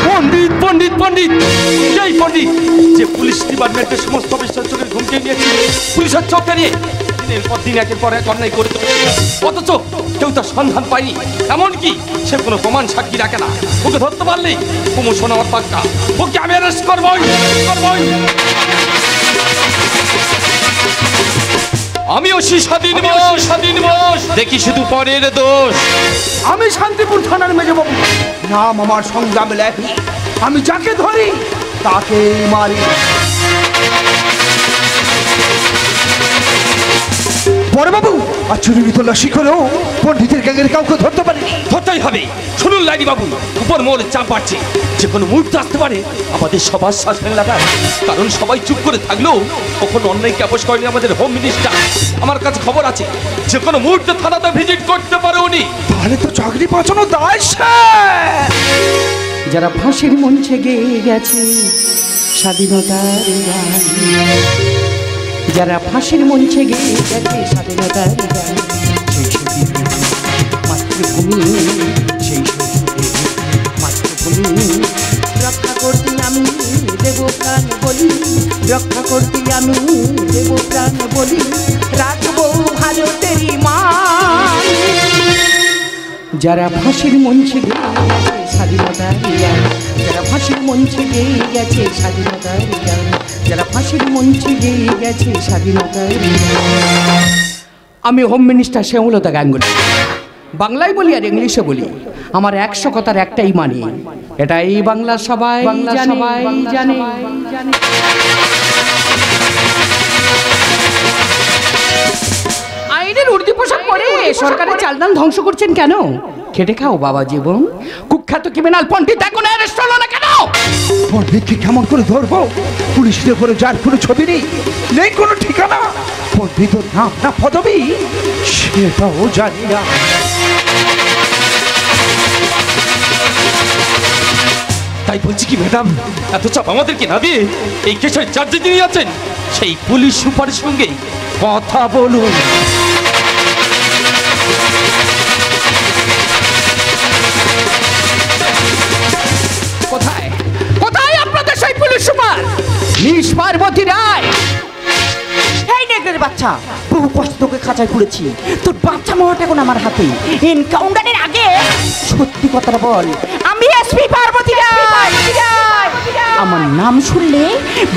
পণ্ডিত পণ্ডিত পণ্ডিত সেই পণ্ডিত যে পুলিশ ডিপার্টমেন্টের সমস্ত বিশ্বাসের ঘুমকে নিয়েছে পুলিশের চোখ নিয়ে দিনের পর দিন একের পর এক অন্যায় করে অথচ কেউ তার সন্ধান পায়নি। এমনকি সে কোনো প্রমাণ সাক্ষী রাখে না। ওকে ধরতে পারলেই প্রমোশন আমার পাক্কা। ওকে আমি অ্যারেস্ট করবই। আমিও স্বাধীন বস দেখি শুধু পরের দোষ। আমি শান্তিপুর থানার মেজবাবু, নাম আমার সংগ্রাম লেখি। আমি যাকে ধরি তাকে মারি। বড়বাবু আর চুরি তল্লাশি করেও পণ্ডিতের গ্যাংয়ের কাউকে ধরতে পারিনি। ধরতেই হবে। শুনুন লাইনি বাবু, উপর মোড়ে চাপ বাড়ছে, যে কোনো মুহূর্তে আসতে পারে আমাদের সবার শাসন লাগায়। কারণ সবাই চুপ করে থাকলেও কখনো অন্যায়কে আপোষ করেনি আমাদের হোম মিনিস্টার। আমার কাছে খবর আছে যে কোনো মুহূর্তে থানাতে ভিজিট করতে পারে উনি। তাহলে তো চাকরি বাঁচানো দায়। যারা ফাঁসির মঞ্চে গেয়ে গেছে স্বাধীনতার গান, যারা ফাঁসির মঞ্চে গেয়ে গেছে স্বাধীনতার গান, মাতৃভূমি সেই মাতৃভূমি রক্ষা করতে আমি দেব প্রাণ বলি, রক্ষা করতে আমি দেব প্রাণ বলি, রাখবো ভারতেরই মান। যারা ফাঁসির মঞ্চে গেয়ে গেছে স্বাধীনতার গান, যারা ফাঁসির মঞ্চে গেয়ে গেছে স্বাধীনতার গান, যারা ফাঁসির মঞ্চে গেয়ে গেছে স্বাধীনতার গান। আমি হোম মিনিস্টার শ্যামলতা গাঙ্গুলি। বাংলায় বলি আর ইংলিশে বলি, আমার 100 কথার একটাই মানি, এটাই বাংলা সবাই জানে। আইনের উর্দি পোশাক পরে সরকারের চালদান ধ্বংস করছেন কেন? খেটে খাও বাবা জীবন। কুখ্যাত ক্রিমিনাল পণ্ডিত এখন অ্যারেস্ট হলো না কেন? পণ্ডিতকে কেমন করে ধরবো? পুলিশের উপরে যার কোনো ছবি নেই কোনো ঠিকানা। পণ্ডিতের নাম না পদবি সেটাও জানি না। তাই বলছি কি ম্যাডাম, এত চাপ আমাদেরকে না দিয়ে এই কেসের চার্জ যিনি আছেন সেই পুলিশ সুপারের সঙ্গে কথা বলুন। কোথায় কোথায় আপনাদের সেই পুলিশ সুপার মিস পার্বতী রায়? এই নেগরের বাচ্চা, বহু কষ্ট তোকে খাঁচায় পুড়েছি, তোর বাচ্চা মহাটা এখন আমার হাতে। এনকাউন্টারের আগে সত্যি কথাটা বল, আমি এসপি পার্বতী রায়। আমার নাম শুনলে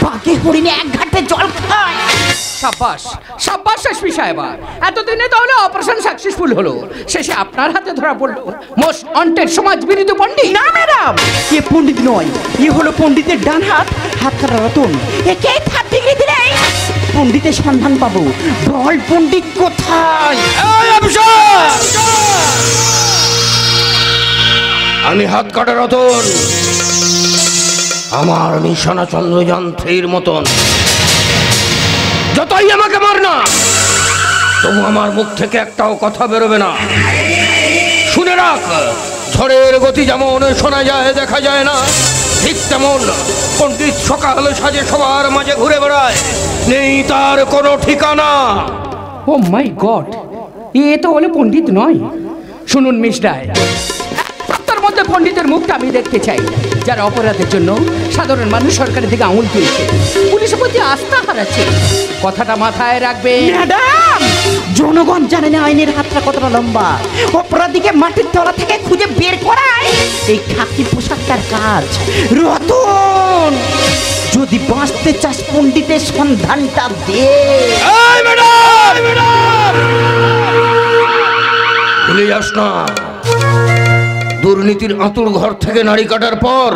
বাঘে হরিণে এক ঘাটে জল খায়। সাব্বাস সাব্বাস এসপি সাহেবা, এতদিনে তাহলে অপারেশন সাকসেসফুল হলো। শেষে আপনার হাতে ধরা পড়লো মোস্ট ওয়ান্টেড সমাজ বিরোধী পণ্ডিত। না ম্যাডাম, এ পণ্ডিত নয়, এ হলো পণ্ডিতের ডান হাত, হাত কাটা রতন। একে 3rd ডিগ্রি দিলে পণ্ডিতের সন্ধান পাবো। বল পণ্ডিত কোথায়? আমি হাত কাটা রতন, আমার নিশানা চন্দ্রযান্ত্রের মতন। যতই আমাকে মার না, তবু আমার মুখ থেকে একটাও কথা বেরোবে না। শুনে রাখ, ঝড়ের গতি যেমন শোনা যায় দেখা যায় না, ঠিক তেমন পণ্ডিত সকাল সাজে সবার মাঝে ঘুরে বেড়ায়, নেই তার কোনো ঠিকানা। ও মাই গড, এ তো হলো পণ্ডিত নয়। শুনুন মিস রায়, তার মধ্যে পণ্ডিতের মুখটা আমি দেখতে চাই, যারা অপরাধের জন্য সাধারণ মানুষ সরকারের দিকে আঙুল তুলছে, পুলিশের প্রতি আস্থা হারাচ্ছে। কথাটা মাথায় রাখবে ম্যাডাম। জনগণ জানে না আইনের হাতটা কতটা লম্বা। অপরাধীকে মাটির তলা থেকে খুঁজে বের করাই এই খাকি পোশাকটার কাজ। রতন, যদি বাঁচতে চাস পণ্ডিতের সন্ধানটা দে। ভুলে যাস না, দুর্নীতির আঁতুর ঘর থেকে নারী কাটার পর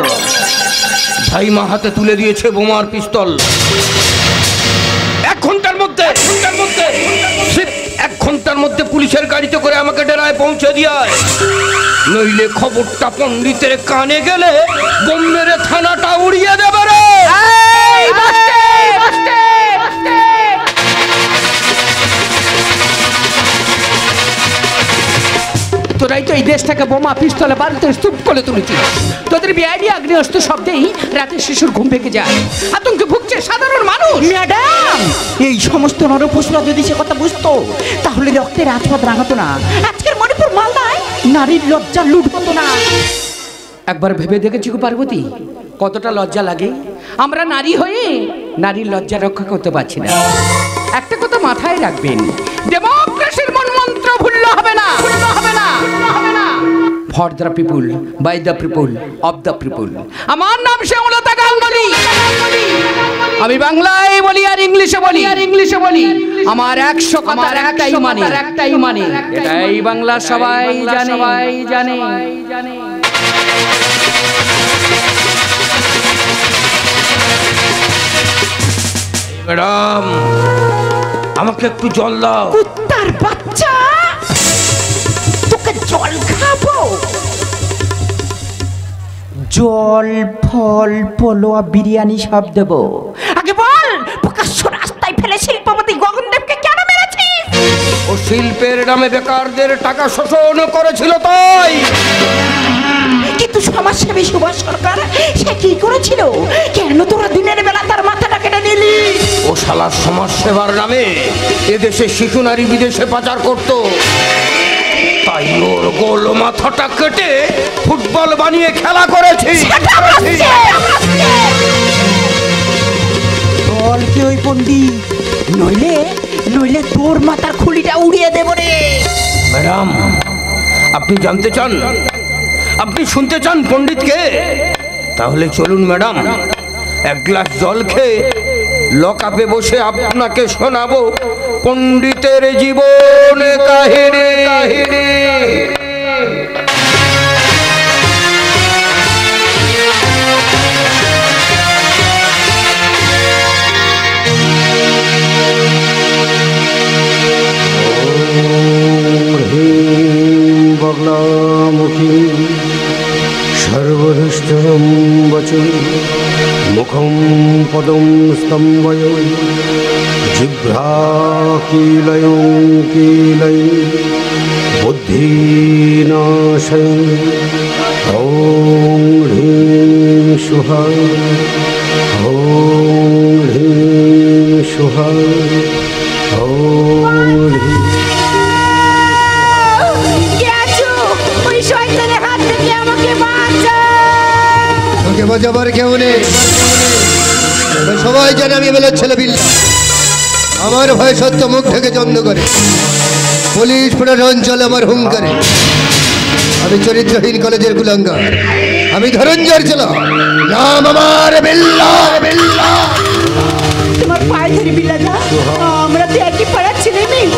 ভাইমা হাতে তুলে দিয়েছে বোমার পিস্তল। 1 ঘন্টার মধ্যে ঠিক 1 ঘন্টার মধ্যে পুলিশের গাড়িতে করে আমাকে ডেরায় পৌঁছে দিয়ায়, নইলে খবরটা পণ্ডিতের কানে গেলে বোম মেরে থানাটা উড়িয়ে দেবে রে। তোরাই তো এই দেশটাকে বোমা পিস্তলে বারুদের স্তূপ করে তুলেছিস। তোদের বেআইনি আগ্নেয়াস্ত্র শব্দেই রাতে শিশুর ঘুম ভেঙে যায়, আতঙ্কে ভুগছে সাধারণ মানুষ। ম্যাডাম, এই সমস্ত নরপশুরা যদি সে কথা বুঝতো তাহলে রক্তের রাজপথ রাঙাতো না। আজকের মণিপুর মালদায় নারীর লজ্জা লুট হতো না। একবার ভেবে দেখেছি গো পার্বতী, কতটা লজ্জা লাগে। আমরা নারী হয়ে নারীর লজ্জা রক্ষা করতে পারছি না। একটা কথা মাথায় রাখবেন, ডেমোক্রেসির মূল মন্ত্র ভুললে হবে না, ভুললে হবে না, ভুললে হবে না। For the people, by the people, of the people. আমার নাম শ্যামলতা গাঙ্গুলি। আমি বাংলায় বলি আর ইংলিশে বলি, আর ইংলিশে বলি। আমার 100 কথার একটাই মানে, একটাই মানে। এটাই বাংলা সবাই জানে, সবাই জানে। ম্যাডাম, আমাকে একটু জল দাও। কুত্তার বাচ্চা, তোকে জল খাবো? জল, ফল, পোলোয়া, বিরিয়ানি সব দেবো। আগে বল, প্রকাশ্য রাস্তায় ফেলে শিল্পপতি গগনদেবকে কেন মেরেছিস? ও শিল্পের নামে বেকারদের টাকা শোষণ করেছিল তাই। কিন্তু সমাজসেবী সুভাষ সরকার সে কি করেছিল? কেন তোরা দিনের বেলা তার মাথাটা কেটে নিলি? ও শালা সমাজ সেবার নামে এদেশে শিশু নারী বিদেশে পাচার করত, তাই ওর গোল মাথাটা কেটে ফুটবল বানিয়ে খেলা করেছি। বল কি ওই পণ্ডিত, নইলে নইলে তোর মাথার খুলিটা উড়িয়ে দেব রে। ম্যাডাম, আপনি জানতে চান, আপনি শুনতে চান পণ্ডিতকে? তাহলে চলুন ম্যাডাম, এক গ্লাস জল খেয়ে লকআপে বসে আপনাকে শোনাবো পণ্ডিতের জীবন কাহিনী। বগলামুখী সর্বদুষ্টম বচন মুখম পদম স্তম্ভয় জিহ্বাকীলয়ং কীলয় বুদ্ধিনাশয়ং ॐ ह्रीं सुहा ॐ ह्रीं सुहा ॐ ह्रीं। তোকে বাঁচাবার কেউ নেই, সবাই জানে আমি বেলার ছেলে বিল্লা। আমার ভয় সত্য মুখ থেকে চন্দ করে, পুলিশ প্রশাসন চলে আমার হুঙ্কারে। আমি চরিত্রহীন কলেজের কুলাঙ্গার, আমি ধরঞ্জর ছেলে, নাম আমার বিল্লা। বিল্লা তোমার পায়ে ধরে বিল্লা দা, আমরা তো একই পাড়ার ছেলে মেয়ে,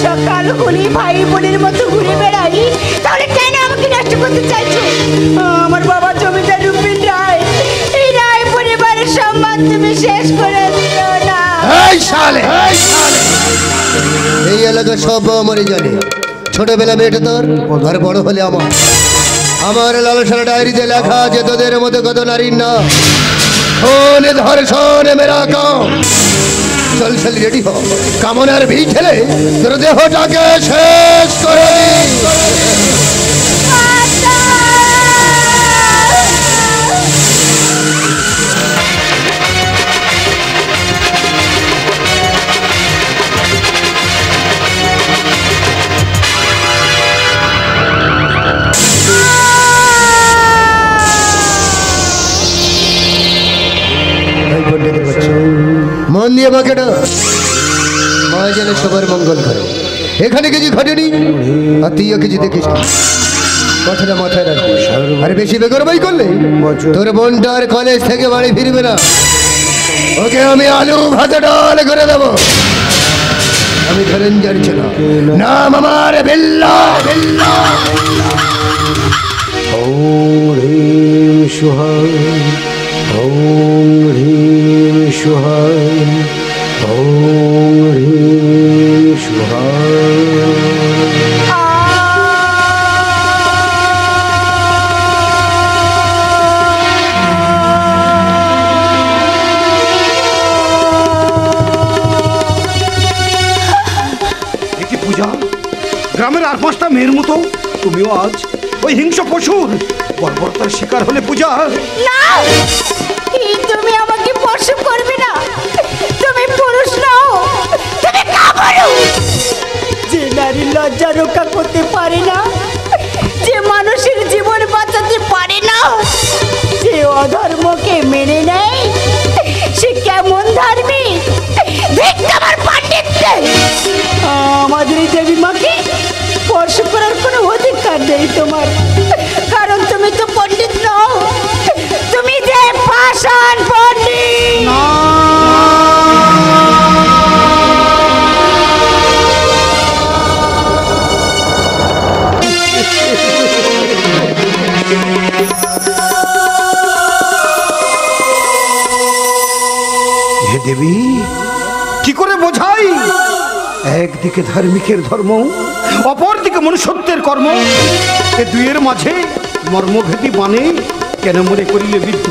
সকাল হলেই ভাই বোনের মতো ঘুরে বেড়াই, তাহলে কেন আমাকে নষ্ট করতে চাইছো? আমার বাবা জমিদার রূপেন রায়, এই রায় পরিবারের সম্মান তুমি শেষ করে দিও না। এই শালে, এই এলাকার সব আমারই জানে। ছোটবেলা মেয়েটা তোর, আর বড় হলে আমার। আমার লালসার ডায়েরিতে লেখা আছে তোদের মতো কত নারীর না খুন ধর্ষণ মেরা কাম। চল চল রেডি হ, কামনার বীজ ঠেলে তোর দেহটাকে শেষ করে মন দিয়ে আমাকে ডাক, মা যেন সবার মঙ্গল করে। এখানে কিছু ঘটেনি আর তুইও কিছু দেখিস, কথাটা মাথায় রাখবি। আর বেশি বেগরবাই করলে তোর বোনটা আর কলেজ থেকে বাড়ি ফিরবে না, ওকে আমি আলু ভাতে ডাল করে দেবো। আমি ধরঞ্জর ছিল, নাম আমার বিল্লা। বিল্লা ওম হ্রিং সুহা ওম হ্রিং সুহা ওম হ্রিং সুহা। কি পূজা, গ্রামের আর 5টা মেয়ের মতো তুমিও আজ ওই হিংস্র পশুর বর্বরতার শিকার হলে পূজা? না, তুমি আমাকে স্পর্শ করবে না, তুমি পুরুষ নও, তুমি কাপুরুষ। যে নারী লজ্জা রক্ষা করতে পারে না, যে বলার কোনো অধিকার নেই তোমার, কারণ তুমি তো পণ্ডিত নও, তুমি যে পাষাণ পণ্ডিত। হে দেবী, কি করে বোঝাই? একদিকে ধার্মিকের ধর্ম, অপরদিকে মনুষ্যত্বের কর্ম, এ দুইয়ের মাঝে মর্মভেদী মানে কেন মনে করিলে বিদ্ধ?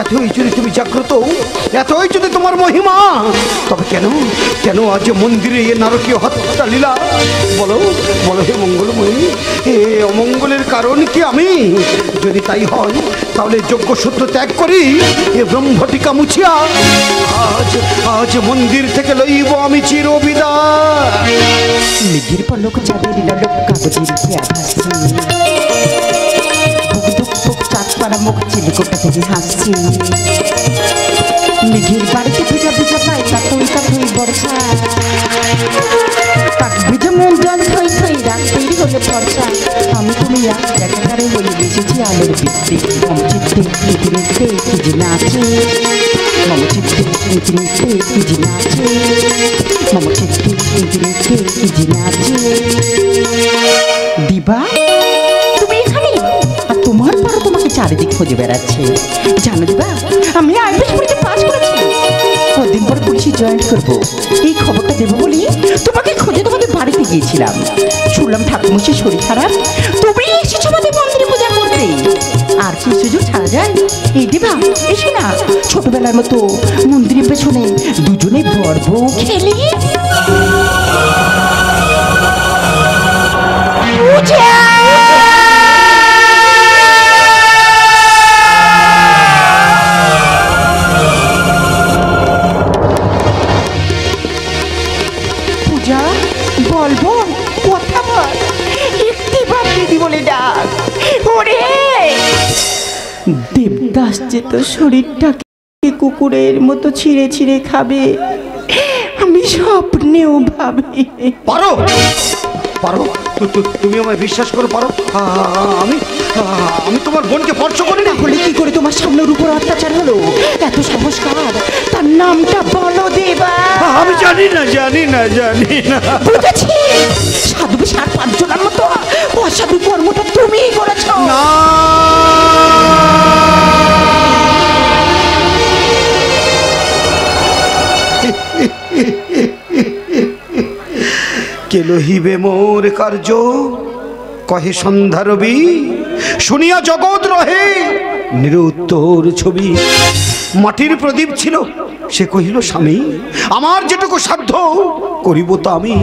এতই যদি তুমি জাগ্রত, এতই যদি তোমার মহিমা, তবে কেন কেন আজ মন্দিরে এ নারকীয় হত্যা লীলা? বলো বলো হে মঙ্গলময়ী, এ অমঙ্গলের কারণ কি আমি? যদি তাই হয় তাহলে যোগ্য সূত্র ত্যাগ করি, এ ব্রহ্মটিকা মুছিয়া আজ আজ মন্দির থেকে লইব আমি চির বিদায়। মেঘের পলক চাঁদের ললক কাগজের খেয়া ভাসছে, চাঁদ পাড়া মুখ চিলিকোটা থেকে হাসছে। মেঘের বাড়িতে ভেজা ভেজা পাই তাতই বর্ষা, তাক ভেজা মন জল থই থই রাখতেই হলে ফর্সা। আমি তুমি এক একাকারে হয়ে এসেছি আলোর বৃত্তি, মম চিত্তে নীতি নিতে কি যে নাচে, মম চিত্তে নীতি নিতে কি যে নাচে, মম চিত্তে নীতি নিতে কি যে নাচে। দিবা তুমি এখানে, আর তোমার পরও তোমাকে চারিদিক খুঁজে বেড়াচ্ছে। জানো দিবা, আমি আইপিএস পরীক্ষা পাস করেছি, কদিন পরে পুলিশে জয়েন করবো। এই খবরটা দেবো বলি তোমাকে খুঁজে তোমাদের বাড়িতে গিয়েছিলাম। শুনলাম ঠাকুরমশাই শরীর খারাপ, তুমি এসেছো আমাদের মন্দিরে পূজা করতে। আর কি সুযোগ ছাড়া যায়? এই দিবা এসো না, ছোটবেলার মতো মন্দিরের পেছনে দুজনে বর বউ খেলি। পূজা বল বল, কথা বল, একটি বার দিদি বলে ডাক। ওরে দেবদাস যে তো শরীরটাকে কুকুরের মতো ছিঁড়ে ছিঁড়ে খাবে, আমি স্বপ্নেও ভাবি। পারো পারো, তুমি আমায় বিশ্বাস করো, পারো। আমি আমি তোমার বোনকে স্পর্শ করি না। তাহলে কি করে তোমার সামনের উপর অত্যাচার হলো? এত সংস্কার, তার নামটা বলো দেবা। আমি জানি না জানি না জানি না। বুঝেছি, সাধু সার পাঁচজনের মতো অসাধু কর্মটা তুমিই করেছো। না, কে লহিবে মোর কার্য, কহে সন্ধ্যা রবি, শুনিয়া জগৎ রহে নিরুত্তর ছবি। মাটির প্রদীপ ছিল, সে কহিল স্বামী, আমার যেটুকু সাধ্য করিব তা আমি।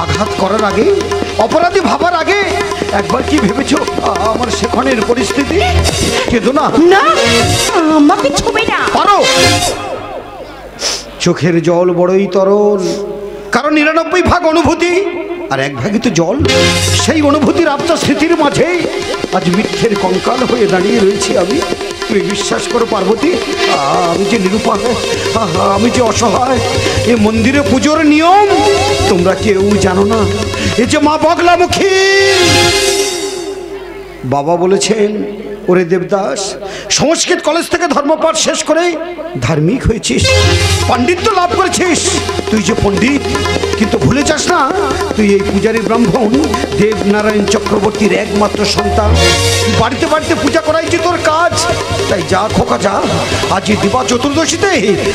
আঘাত করার আগে, অপরাধী ভাবার আগে একবার কি ভেবেছো আমার সেখানের পরিস্থিতি? কেঁদো না। না, আমাকে ছবি না। পারো। চোখের জল বড়ই তরল, কারণ ৯৯ অনুভূতি আর 1 তো জল। সেই অনুভূতির আবছা স্মৃতির মাঝে আজ মিথ্যের কঙ্কাল হয়ে দাঁড়িয়ে রয়েছি আমি। তুমি বিশ্বাস করো পার্বতী, আমি যে নিরুপায়, আমি যে অসহায়। এ মন্দিরে পুজোর নিয়ম তোমরা কেউ জানো না। এ যে মা বগলামুখী, বাবা বলেছেন, ওরে দেবদাস, সংস্কৃত কলেজ থেকে ধর্মপাঠ শেষ করে ধার্মিক হয়েছিস, পাণ্ডিত্য লাভ করেছিস। তুই যে পণ্ডিত, কিন্তু ভুলে যাস না তুই এই পূজারী ব্রাহ্মণ দেবনারায়ণ চক্রবর্তীর একমাত্র সন্তান। বাড়িতে বাড়িতে পূজা করাই যে তোর কাজ। তাই যা খোকা যা, আজ দিবা চতুর্দশীতে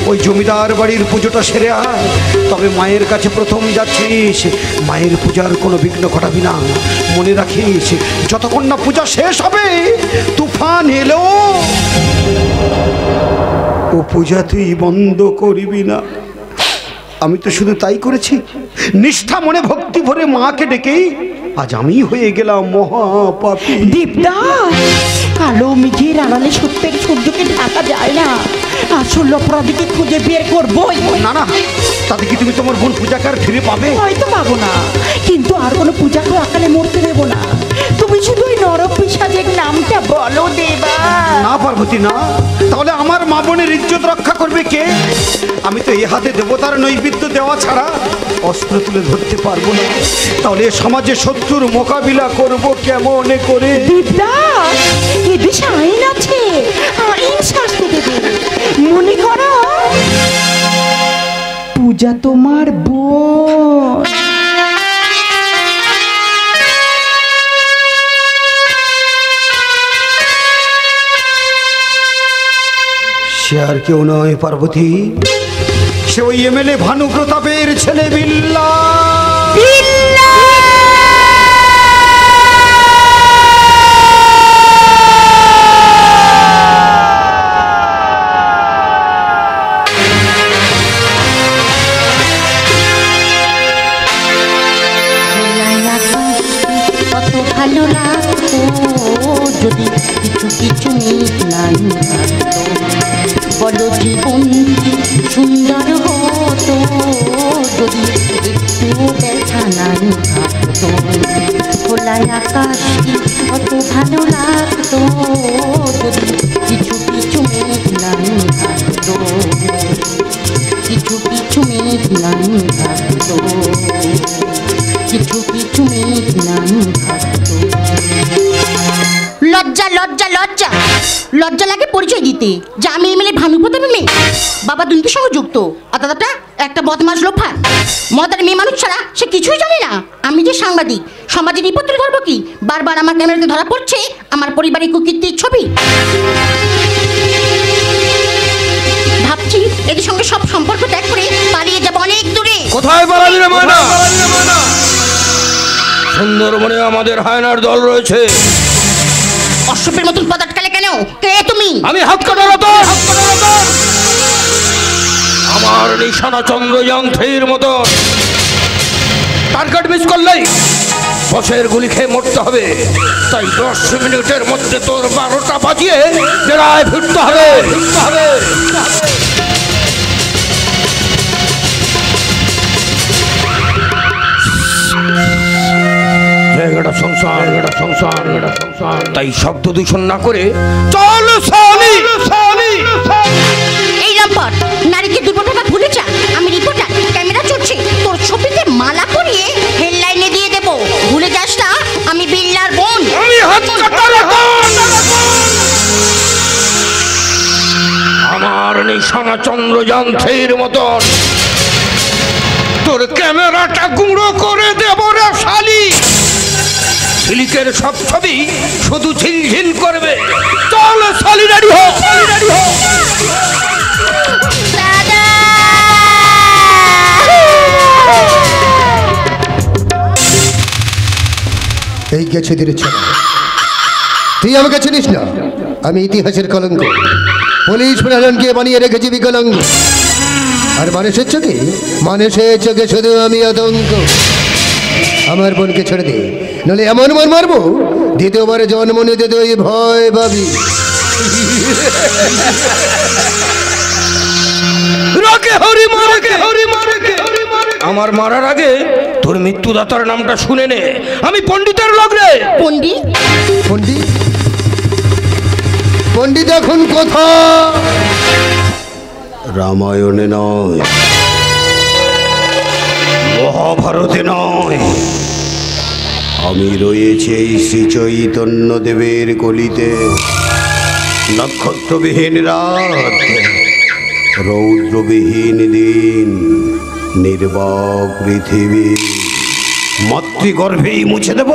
ওই জমিদার বাড়ির পুজোটা সেরে আয়। তবে মায়ের কাছে প্রথম যাচ্ছিস, মায়ের পূজার কোনো বিঘ্ন ঘটাবি না। মনে রাখিস, যতক্ষণ না পূজা শেষ হবে, তুফান এলো ও পূজা তুই বন্ধ করিবি না। আমি তো শুধু তাই করেছি, নিষ্ঠা মনে ভক্তি ভরে মাকে ডেকেই আজ আমি হয়ে গেলাম মহাপাপী। দেবদাস, কালো মেঘের আড়ালে সত্যের সূর্যকে ঢাকা যায় না। আসল অপরাধীকে খুঁজে বের করবোই। না না, তাতে কি তুমি তোমার বোন পূজাকার ফিরে পাবে? হয়তো পাবো না, কিন্তু আর কোনো পূজাকে আকালে মরতে দেবো না। তুমি শুধু ওই নরপিশাচের নামটা বলো দেবা। না পার্বতী না, তাহলে আমার মা বোনের ইজ্জত রক্ষা করবে কে? আমি তো এ হাত হাতে দেবতার নৈবেদ্য দেওয়া ছাড়া অস্ত্র তুলে ধরতে পারবো না, তাহলে এ সমাজে শত্রুর মোকাবিলা করব কেমন করে? দেবদাস এ দেশে আইন আছে, আইন শাস্তি দেবে। মনে করো পূজা তোমার বোন। সে আর কেউ নয় পার্বতী, সে ওই এমএলএ ভানু প্রতাপের ছেলে বিল্লা। কত ভালো লাগতো যদি কিছু কিছু মিট নাই থাকতো, বলো জীবন কি সুন্দর হতো যদি একটু দেখা নাই থাকতো। খোলায় আকাশ কি কত ভালো লাগতো যদি কিছু কিছু মিট নাই থাকতো, কিছু কিছু মিট নাই থাকতো, কিছু কিছু মিট নাই থাকতো। লজ্জা লজ্জা লজ্জা লজ্জা লাগে পরিচয় দিতে যে আমি এমএলএ ভানু প্রতাপের মেয়ে, বাবা দুর্নীতির সঙ্গে যুক্ত, আর দাদাটা একটা বদমাশ লোফার। মদার মেয়ে মানুষ ছাড়া সে কিছুই জানে না। আমি যে সাংবাদিক, সমাজের বিপদ তুলে ধরবো কি? বারবার আমার ক্যামেরাতে ধরা পড়ছে আমার পরিবারের কুকীর্তির ছবি। ভাবছি এদের সঙ্গে সব সম্পর্ক ত্যাগ করে পালিয়ে যাবো অনেক দূরে। কোথায় পালাবি রে ময়না? সুন্দরবনে আমাদের হায়নার দল রয়েছে। অসভ্যের মতন পদ আটকালে কেন? কে তুমি? আমি হাত কাটার রতন। আমার নিশানা চন্দ্রযান 3 মতো, টার্গেট মিস করলেই বসের গুলি খেয়ে মরতে হবে। তাই 10 মিনিটের মধ্যে তোর 12টা বাজিয়ে জেলায় ফিরতে হবে। জায়গাটা সংসার, তাই শব্দ দূষণ না করে চল সালি। এই রামপাট নারীকে দুর্বলতা ভুলে যা। আমি রিপোর্টার, ক্যামেরা চলছে, তোর ছবিতে মালা করিয়ে হেডলাইনে দিয়ে দেব। ভুলে যাস না আমি বিল্লার বোন। আমি হাত কাটার রতন। আমার নিশানা চন্দ্রযান 3 মতন, তোর ক্যামেরাটা গুঁড়ো করে দেব রে শালি। ঝিলিকের সব ছবি শুধু ঝিলঝিল করবে। চল শালি, রেডি হো। দাদা এই গেছে ধীরে ছেলে, তুই আমাকে চিনিস না? আমি ইতিহাসের কলঙ্ক, পুলিশ প্রশাসনকে বানিয়ে রেখেছি বিকলাঙ্গ। আর মানুষের চোখে শুধু আমি আতঙ্ক। আমার বোনকে ছেড়ে দে, নলে এমন মার মারবো দ্বিতীয়বার জন্ম নিতে তুই ভয় পাবি। আমার মারার আগে তোর মৃত্যুদাতার নামটা শুনে নে। আমি পণ্ডিতের লোক রে। পণ্ডিত? পণ্ডিত? পণ্ডিত এখন কথা রামায়ণে নয়, মহাভারতে নয়, আমি রয়েছে এই শ্রী চৈতন্য দেবের কলিতে। নক্ষত্রবিহীন রাত, রৌদ্রবিহীন দিন, নির্বাক পৃথিবী, মাতৃগর্ভেই মুছে দেব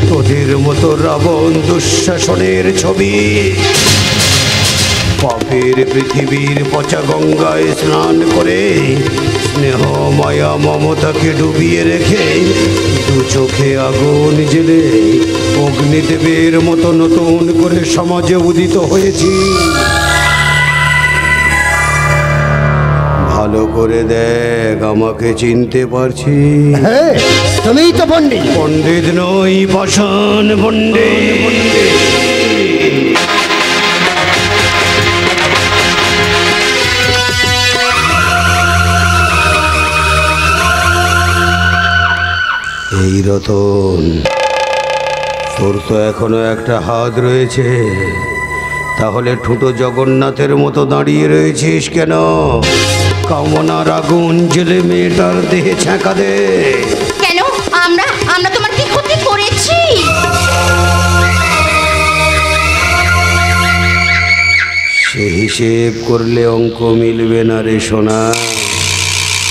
তোদের মতো রাবণ দুঃশাসনের ছবি। পাপের পৃথিবীর পচা গঙ্গায় স্নান করে স্নেহ মায়া মমতাকে ডুবিয়ে রেখে দু চোখে আগুন জেলে অগ্নিদেবের মতো নতুন করে সমাজে উদিত হয়েছি। ভালো করে দেখ, আমাকে চিনতে পারছি? হ্যাঁ, তুমিই তো পণ্ডিত। পণ্ডিত নই, পাষাণ পণ্ডিত। এই রতন, তোর তো এখনো একটা হাত রয়েছে, তাহলে ঠুটো জগন্নাথের মতো দাঁড়িয়ে রয়েছিস কেন? কামনার আগুন জেলে মেয়েটার দেহে ছ্যাঁকা দে। কেন? আমরা আমরা তোমার কি ক্ষতি করেছি? সে হিসেব করলে অঙ্ক মিলবে না রে সোনা।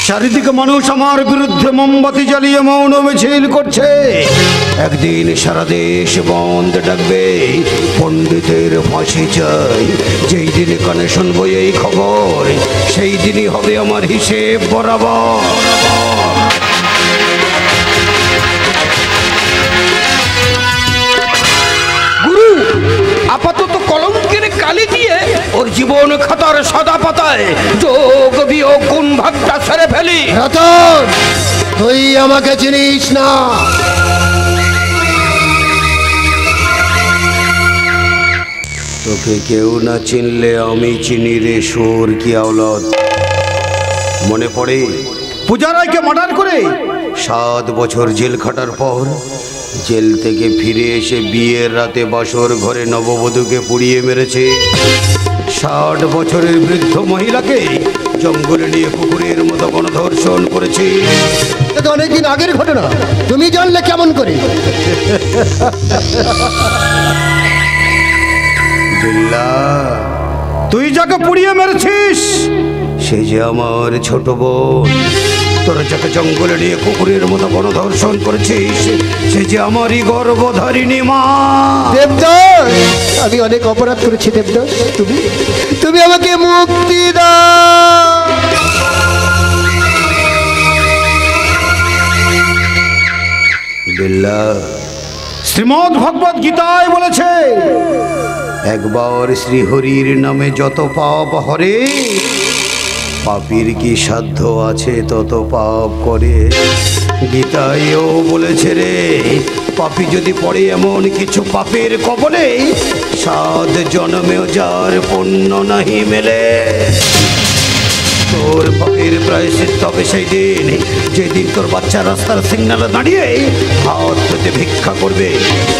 চারিদিকে মানুষ আমার বিরুদ্ধে মোমবাতি জ্বালিয়ে মৌন মিছিল করছে। একদিন সারা দেশ বন্ধ ডাকবে, পণ্ডিতের ফাঁসি চাই। যেই দিনে কানে শুনবো এই খবর, সেই দিনই হবে আমার হিসেব বরাবর। গুরু, আপাতত কলঙ্কের কালি দিয়ে ওর জীবন খাতার সাদা পাতায় যোগ বিয়োগ গুণ ভাগটা সেরে ফেলি। রতন, তুই আমাকে চিনিস না। তোকে কেউ না চিনলে আমি চিনি রে সুর কি আওলাদ। মনে পড়ে পূজারায়কে মার্ডার করে 7 বছর জেল খাটার পর জেল থেকে ফিরে এসে বিয়ের রাতে বাসর ঘরে নববধূকে পুড়িয়ে মেরেছে। 60 বছরের বৃদ্ধ মহিলাকে জঙ্গলে নিয়ে কুকুরের মতো গণধর্ষণ করেছে। এটা তো অনেকদিন আগের ঘটনা, তুমি জানলে কেমন করে? বিল্লা, তুই যাকে পুড়িয়ে মেরেছিস সে যে আমার ছোট বোন। তোরা যাকে জঙ্গলে নিয়ে কুকুরের মতো গণধর্ষণ করেছিস সে যে আমারই গর্ভধারিণী মা। দেবদাস, আমি অনেক অপরাধ করেছি দেবদাস, তুমি তুমি আমাকে মুক্তি দাও। বিল্লা, শ্রীমদ্ ভগবদ গীতায় বলেছে, একবার শ্রীহরির নামে যত পাপ হরে, পাপীর কি সাধ্য আছে তত পাপ করে। গীতায়ও বলেছে রে, পাপী যদি পড়ে এমন কিছু পাপের কবলে, 7 জন্মেও যার পুণ্য নাহি মেলে। তোর পাপের প্রায়শ্চিত্ত হবে সেই দিন, যেদিন তোর বাচ্চা রাস্তার সিগনালে দাঁড়িয়ে হাত পেতে ভিক্ষা করবে।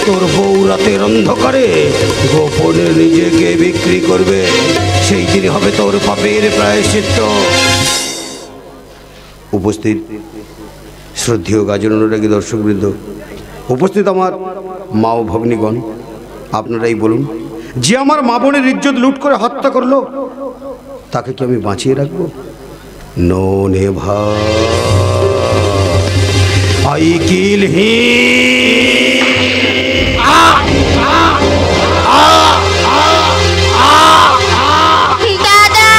তোর বউ রাতের অন্ধকারে গোপনে নিজেকে বিক্রি করবে। সেই দিন হবে তোর পাপের প্রায়শ্চিত্ত। উপস্থিত শ্রদ্ধেয় গাজন অনুরাগী দর্শকবৃন্দ, উপস্থিত আমার মা ও ভগ্নীগণ, আপনারাই বলুন, যে আমার মা বোনের ইজ্জত লুট করে হত্যা করলো তাকে কি আমি বাঁচিয়ে রাখবো? নো নেভা, আই কিল হি। দাদা,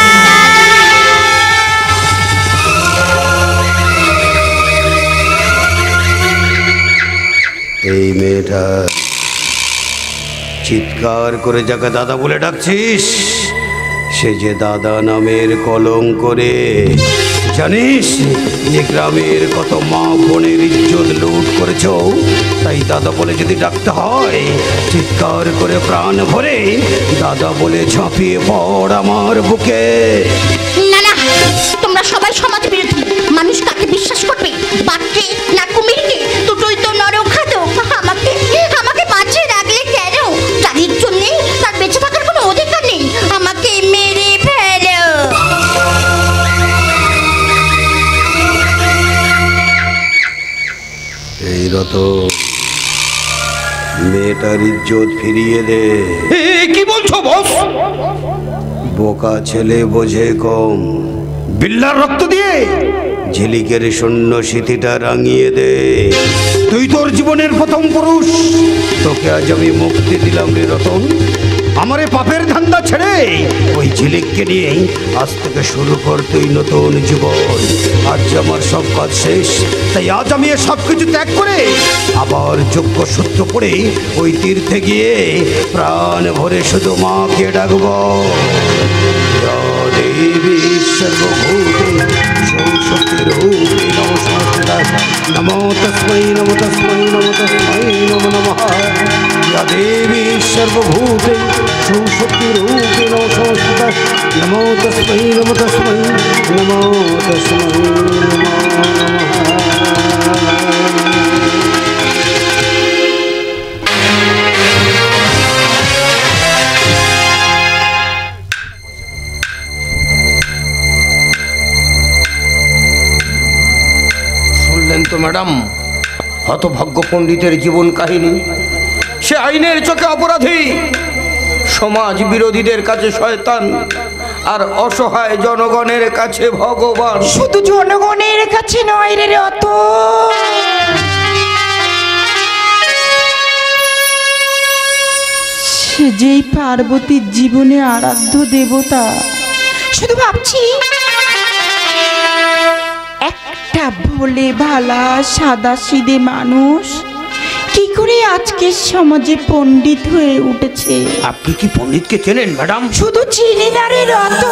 এই মেয়েটা চিৎকার করে যাকে দাদা বলে ডাকছিস সে যে দাদা নামের কলঙ্ক রে। জানিস এ গ্রামের কত মা বোনের ইজ্জত লুট করেছ, তাই দাদা বলে যদি ডাকতে হয় চিৎকার করে প্রাণ ভরে দাদা বলে ঝাঁপিয়ে পড় আমার বুকে। না না, তোমরা সবাই সমাজ বিরোধী। মানুষ কাকে বিশ্বাস করবে, বাঘকে না কুমিরকে? দুটোই তো নরখাদক। আমাকে আমাকে বাঁচিয়ে রাখলে কেন? যাদের জন্যে তার বেঁচে থাকার কোনো অধিকার নেই, আমাকে মেরে ফেলো। এই রতন, মেয়েটার ইজ্জত ফিরিয়ে দে। কি বলছো বস? বোকা ছেলে বোঝে কম। বিল্লার রক্ত দিয়ে ঝিলিকের শূন্য স্মৃতিটা রাঙিয়ে দে। তুই তোর জীবনের প্রথম পুরুষ, তোকে আজ আমি মুক্তি দিলাম রে রতন। আমার এই পাপের ধান্দা ছেড়ে ওই ঝিলিককে নিয়ে আজ থেকে শুরু কর তুই নতুন জীবন। আজ আমার সব কাজ শেষ, তাই আজ আমি সব কিছু ত্যাগ করে আবার যোগ্য সূত্র পড়ে ওই তীর্থে গিয়ে প্রাণ ভরে শুধু মাকে ডাকব। দেবী সর্বভূতে সৌশক্তিরূপে নমস্কার। নমো তস্मै নমো তস্मै নমো তস্मै নমো নমঃ। या देवी सर्वभूते सौशक्तिरूपे नमस्कार। नमो तस्मै नमो तस्मै नमो तस्मै नमो नमः। ম্যাডাম, হতভাগ্য পণ্ডিতের জীবন কাহিনী। সে আইনের চোখে অপরাধী, সমাজ বিরোধীদের কাছে শয়তান, আর অসহায় জনগণের কাছে ভগবান। শুধু জনগণের কাছে নয় রে অত, সে যেই পার্বতীর জীবনে আরাধ্য দেবতা। শুধু ভাবছি একটা ভোলে ভালা সাদা সিধে মানুষ কি করে আজকের সমাজে পণ্ডিত হয়ে উঠেছে। আপনি কি পণ্ডিতকে চেনেন ম্যাডাম? শুধু চিনি না রে রত,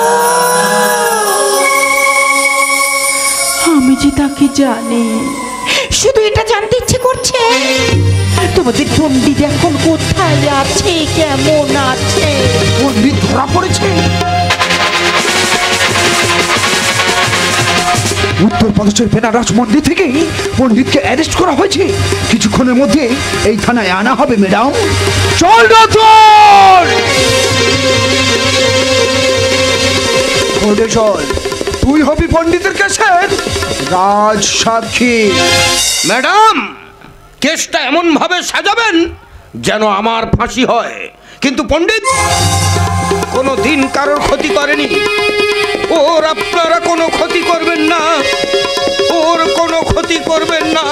আমি যে তাকে জানি। শুধু এটা জানতে ইচ্ছে করছে তোমাদের পণ্ডিত এখন কোথায় আছে, কেমন আছে। পণ্ডিত ধরা পড়েছে। উত্তরপ্রদেশের বেনারস মন্দির থেকে পণ্ডিতকে অ্যারেস্ট করা হয়েছে। কিছুক্ষণের মধ্যে এই থানায় আনা হবে ম্যাডাম। চল রতন, চল, তুই হবি পণ্ডিতের কেসের রাজ সাক্ষী। ম্যাডাম, কেসটা এমন ভাবে সাজাবেন যেন আমার ফাঁসি হয়। কিন্তু পণ্ডিত কোনো দিন কারোর ক্ষতি করেনি। ওর আপনারা কোনো ক্ষতি করবেন না, ওর কোনো ক্ষতি করবেন না,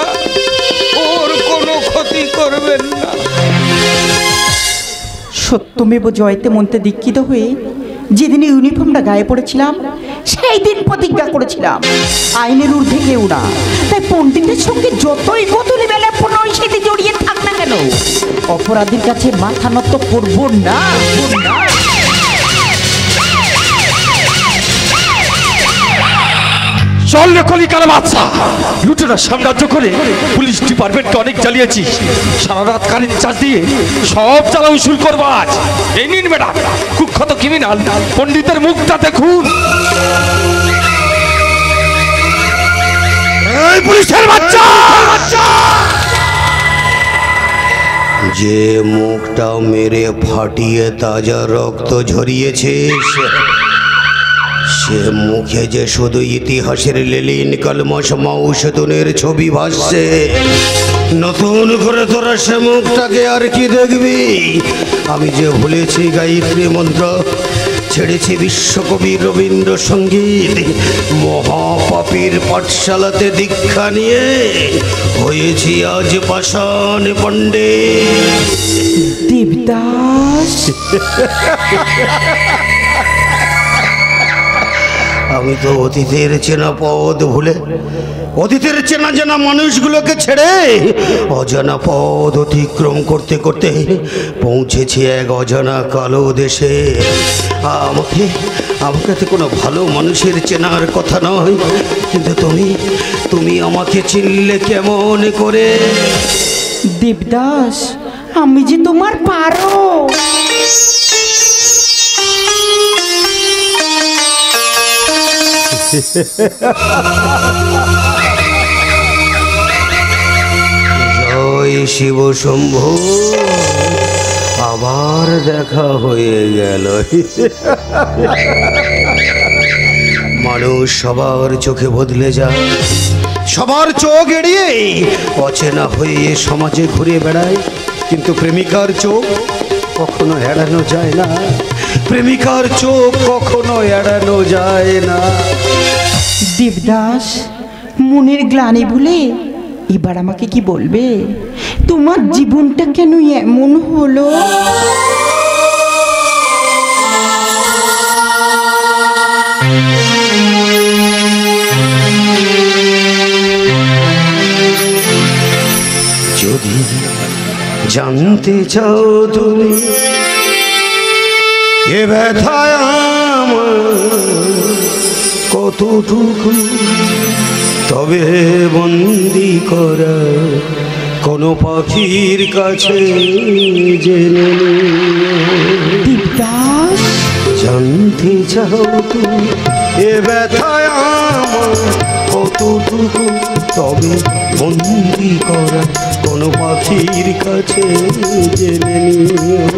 ওর কোনো ক্ষতি করবেন না। সত্যমেব জয়তে মন্ত্রে দীক্ষিত হয়ে যেদিন ইউনিফর্মটা গায়ে পড়েছিলাম সেই দিন প্রতিজ্ঞা করেছিলাম আইনের ঊর্ধ্বে কেউ না। তাই পণ্ডিতের সঙ্গে যতই গোধূলি বেলা নৈশিতে জড়িয়ে থাক না কেন, অপরাধীর কাছে মাথা নত করবো না। চল রে কলিকার বাচ্চা, লুটেরা সাম্রাজ্য করে পুলিশ ডিপার্টমেন্টকে অনেক জ্বালিয়েছি। সারা রাত কারেন্ট চার্জ দিয়ে সব জ্বালা উসুল করবো আজ। এই নিন ম্যাডাম, কুখ্যাত ক্রিমিনাল পণ্ডিতের মুখটা দেখুন। এই পুলিশের বাচ্চা, যে মুখটা মেরে ফাটিয়ে তাজা রক্ত ঝরিয়েছিস, সে মুখে যে শুধু ইতিহাসের লেলিন কলমশ মৌসুতুনের ছবি ভাসছে। নতুন করে তোরা সে মুখটাকে আর কি দেখবি? আমি যে ভুলেছি গায়ত্রী মন্ত্র, ছেড়েছি বিশ্বকবি রবীন্দ্রসঙ্গীত, মহাপাপীর পাঠশালাতে দীক্ষা নিয়ে হয়েছি আজ পাষাণ পণ্ডিত। দেবদাস, আমি তো অতীতের চেনা পথ ভুলে, অতীতের চেনা জানা মানুষগুলোকে ছেড়ে অজানা পথ অতিক্রম করতে করতে পৌঁছেছি এক অজানা কালো দেশে। আমাকে তো কোনো ভালো মানুষের চেনার কথা নয়, কিন্তু তুমি আমাকে চিনলে কেমন করে? দেবদাস, আমি যে তোমার পারো। জয় শিব শম্ভু, আবার দেখা হয়ে গেল। মানুষ সবার চোখে বদলে যায়, সবার চোখ এড়িয়ে অচেনা হয়ে সমাজে ঘুরে বেড়ায়। কিন্তু প্রেমিকার চোখ কখনো এড়ানো যায় না, প্রেমিকার চোখ কখনো এড়ানো যায় না। দেবদাস, মনের গ্লানি ভুলে এবার আমাকে কি বলবে? তোমার জীবনটা কেন এমন হলো? যদি জানতে চাও তুমি এ ব্যথায় আমার কতটুকু, তবে বন্দি করা কোনো পাখির কাছে জেনে দেবদাস, জানতে চাও তুমি এ ব্যথায় আমার কতটুকু, তবে বন্দি করা কোনো পাখির কাছে জেনে নিও।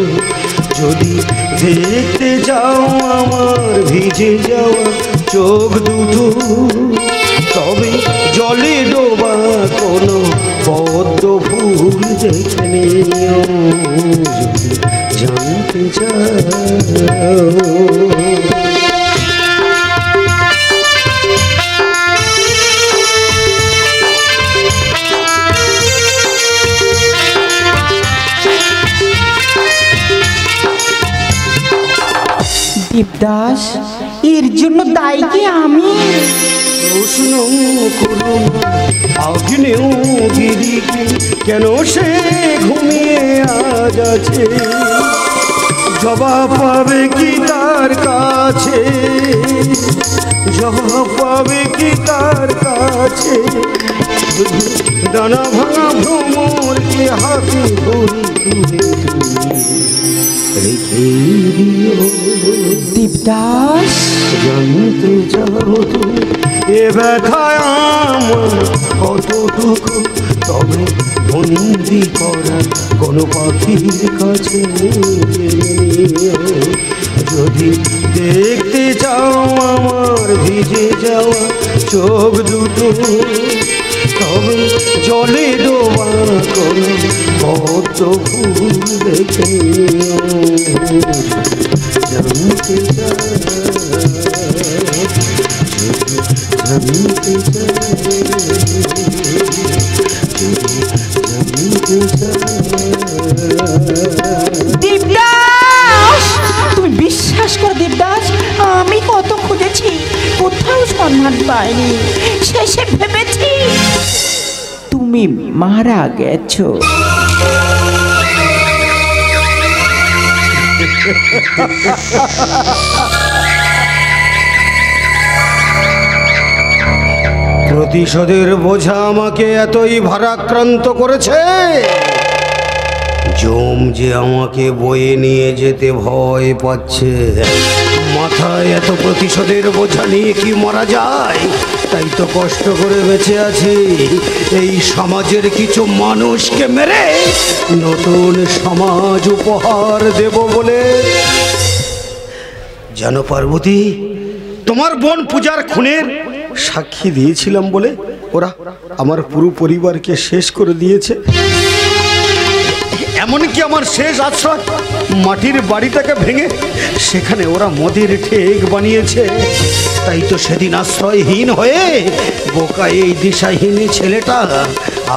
যদি দেখতে যাও আমার ভিজে যাওয়া চোখ দুটো, তবে জলে ডোবা কোনো পদ্ম ফুল দেখে নিও যদি জানতে চাও। দেবদাস, এর জন্য দায়ী কি আমি? প্রশ্ন করুন আগ্নেয় গিরিকে, কেন সে ঘুমিয়ে আজ আছে? জবাব পাবে কি তার কাছে? জবাব পাবে কি তার কাছে? ডানা ভাঙা ভ্রমরকে হাতে ধরে তুলে রেখে দিও। দেবদাস, জানতে চাও তুমি এ ব্যথায় আমার কতটুকু? তবে বন্দি করা কোনো পাখির কাছে যদি দেখতে চাও আমার ভিজে যাওয়া চোখ দুটো, তবে জলে ডোবা কোনো পদ্ম ফুল দেখে জানতে চাও। দেবদাস, তুমি বিশ্বাস করো দেবদাস, আমি কত খুঁজেছি, কোথাও সন্ধান পাইনি। শেষে ভেবেছি তুমি মারা গেছো। প্রতিশোধের বোঝা আমাকে এতই ভারাক্রান্ত করেছে, জম যে আমাকে বয়ে নিয়ে যেতে ভয় পাচ্ছে। মাথায় এত প্রতিশোধের বোঝা নিয়ে কি মরা যায়? তাই তো কষ্ট করে বেঁচে আছি, এই সমাজের কিছু মানুষকে মেরে নতুন সমাজ উপহার দেব বলে। জানো পার্বতী, তোমার বোন পূজার খুনের সাক্ষী দিয়েছিলাম বলে ওরা আমার পুরো পরিবারকে শেষ করে দিয়েছে। এমনকি আমার শেষ আশ্রয় মাটির বাড়িটাকে ভেঙে সেখানে ওরা মদের ঠেক বানিয়েছে। তাই তো সেদিন আশ্রয়হীন হয়ে বোকা এই দিশাহীন ছেলেটা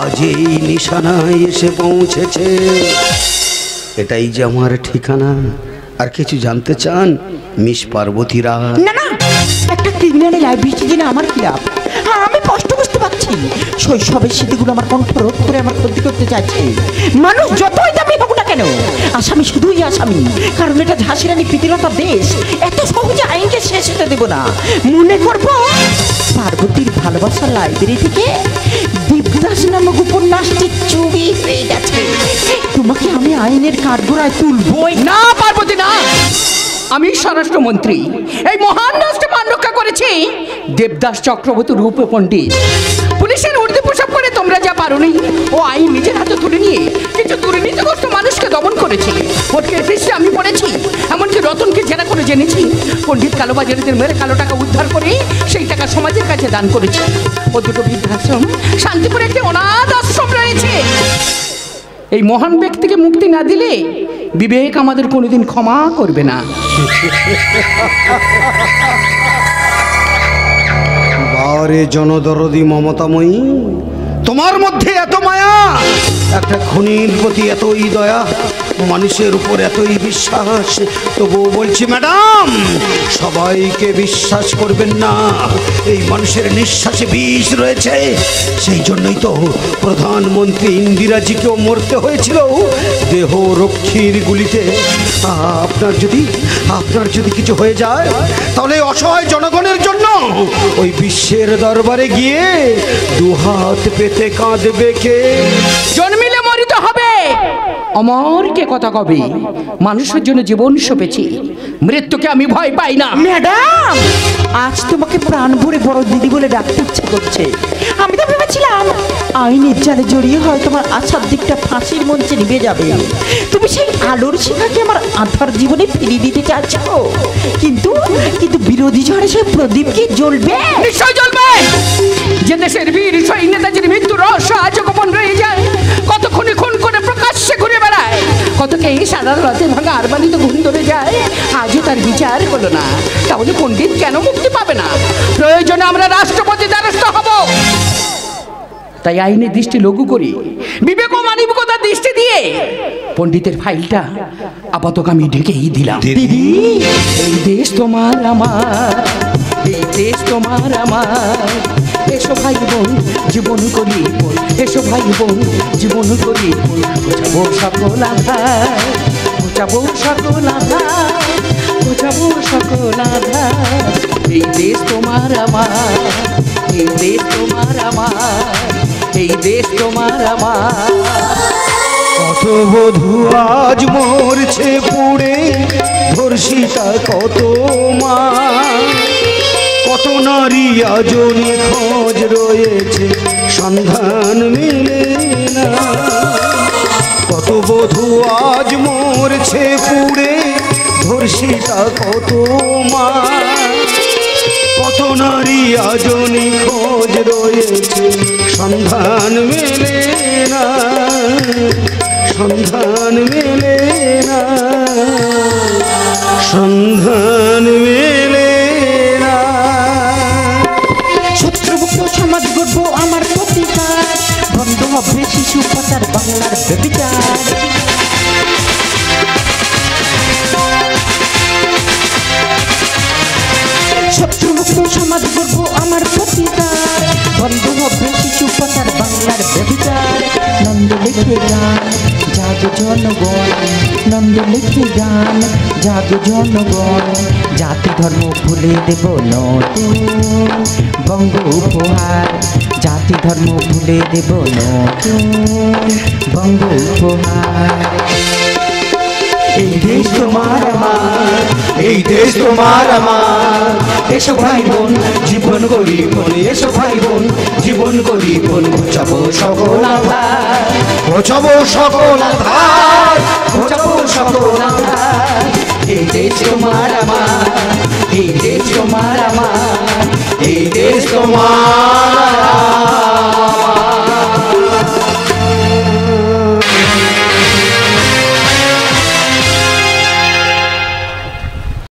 আজ এই নিশানায় এসে পৌঁছেছে। এটাই যে আমার ঠিকানা। আর কিছু জানতে চান মিস পার্বতী রায়? না না, একটা ক্রিমিনালের লাইব্রেরি জেনে আমার কি লাভ? আমি কষ্ট বুঝতে পারছি, শৈশবের স্মৃতিগুলো আমার কণ্ঠ রোধ করে আমার ক্ষতি করতে চাইছে। মানুষ যতই দামি হোক না কেন, আসামি শুধুই আসামি, কারণ এটা ঝাঁসি রানী প্রীতিলতার দেশ। এত সহজে আইনকে শেষ হতে দেব না। মনে করবো পার্বতীর ভালোবাসার লাইব্রেরি থেকে দেবদাস নামক উপন্যাসটি চুরি হয়ে গেছে। তোমাকে আমি আইনের কাঠগড়ায় তুলবই। না পার্বতী না, আমি স্বরাষ্ট্রমন্ত্রী, এই মহান রাষ্ট্র মান রক্ষা করেছি দেবদাস চক্রবর্তী রূপ পণ্ডিত। পুলিশের ঊর্ধ্বে প্রসব করে তোমরা যা পারোনি, ও আইন নিজের হাতে তুলে নিয়ে কিছু দুর্নীতিগ্রস্ত মানুষকে দমন করেছে। ওটকে পৃষ্ঠে আমি পড়েছি, এমনকি রতনকে জেরা করে জেনেছি পণ্ডিত কালোবাজারিদের মেরে কালো টাকা উদ্ধার করে সেই টাকা সমাজের কাছে দান করেছে। ও দুটো বৃদ্ধাশ্রম, শান্তিপুরে একটি অনাথ আশ্রম রয়েছে। এই মহান ব্যক্তিকে মুক্তি না দিলে বিবেক আমাদের কোনোদিন ক্ষমা করবে না। বারে জনদরদি মমতাময়ী, তোমার মধ্যে এত মায়া, একটা খুনির প্রতি এতই দয়া, মানুষের উপর এতই বিশ্বাস। তবুও বলছি ম্যাডাম, সবাইকে বিশ্বাস করবেন না। এই মানুষের নিঃশ্বাসে বিষ রয়েছে। সেই জন্যই তো প্রধানমন্ত্রী ইন্দিরাজিকেও মরতে হয়েছিল দেহ রক্ষীর গুলিতে। আপনার যদি কিছু হয়ে যায়, তাহলে অসহায় জনগণের জন্য ওই বিশ্বের দরবারে গিয়ে দুহাত পেতে কাঁদবে কে? জন্মিলে মরিতে হবে, অমর কে কথা কবে? মানুষের জন্য জীবন সঁপেছি, মৃত্যুকে আমি ভয় পাই না। ম্যাডাম, আজ তোমাকে প্রাণ ভরে বড় দিদি বলে ডাকতে ইচ্ছে করছে। আমি তো ভেবেছিলাম আইনের জালে জড়িয়ে হয় তোমার আশার দিকটা ফাঁসির মঞ্চে নিভে যাবে। তুমি সেই আলোর শিখাকে আমার আধার জীবনে ফিরিয়ে দিতে চাচ্ছ, কিন্তু কিন্তু বিরোধী ঝড়ে সে প্রদীপ কি জ্বলবে? নিশ্চয় জ্বলবে। যে দেশের বীর শহীদ নেতাজির মৃত্যুর রহস্য আজও গোপন রয়ে যায়, কত খুনি খুন করে প্রকাশ্যে ঘুরে বেড়ায়, কতকে এই সাধারণ রাতে ভাঙা আরমানিত ঘুম ধরে যায়, আজও তার বিচার হলো না। তাহলে পণ্ডিত কেন মুক্তি পাবে না? প্রয়োজনে আমরা রাষ্ট্রপতি দ্বারস্থ হব। তাই আইনের দৃষ্টি লঘু করি, বিবেক ও মানবিকতার দৃষ্টি দিয়ে পণ্ডিতের ফাইলটা আপাতত আমি ঢেকেই দিলাম। দিদি, এই দেশ তোমার আমার, এই দেশ তোমার আমার, এসো ভাই বোন জীবন করি, এসো ভাই বোন জীবন করি, বোঝাবো সকল আধার, বোঝাবো সকল আধার, বোঝাবো সকল আধার। এই দেশ তোমার আমার, এই দেশ তোমার আমার, এই দেশ তোমার আমার। কত বধূ আজ মরছে পুড়ে, ধর্ষিতা কত মা, কত নারী আজ নিখোঁজ রয়েছে, সন্ধান মেলে না। কত বধূ আজ মরছে পুড়ে, ধর্ষিতা কত মা, কত নারী আজ নিখোঁজ রয়েছে, সন্ধান মেলে না, সন্ধান মেলে না, সন্ধান মেলে না। শত্রুমুক্ত সমাজ গড়বো আমার প্রতিকার, বন্ধ হবে শিশু পাচার, বাংলার ব্যভিচার। শত্রুমুক্ত সমাজ গড়বো আমার প্রতিকার, বন্ধ হবে শিশু পাচার, বাংলার ব্যভিচার। নন্দ লিখে গান জাগ জনগণ, নন্দ লিখে গান জাগ জনগণ, জাতি ধর্ম ভুলে দেব নতুন বঙ্গ উপহার, জাতি ধর্ম ভুলে দেব নতুন বঙ্গ উপহার। এই দেশ তোমার আমার, এই দেশ তোমার আমার, এসো ভাই বোন জীবন করি বোন, এসো ভাই বোন জীবন করি বোন, ঘোচাবো সকল আধার, ঘোচাবো সকল আধার, ঘোচাবো সকল আধার। এই দেশ তোমার আমার, এই দেশ তোমার আমার, এই দেশ তোমার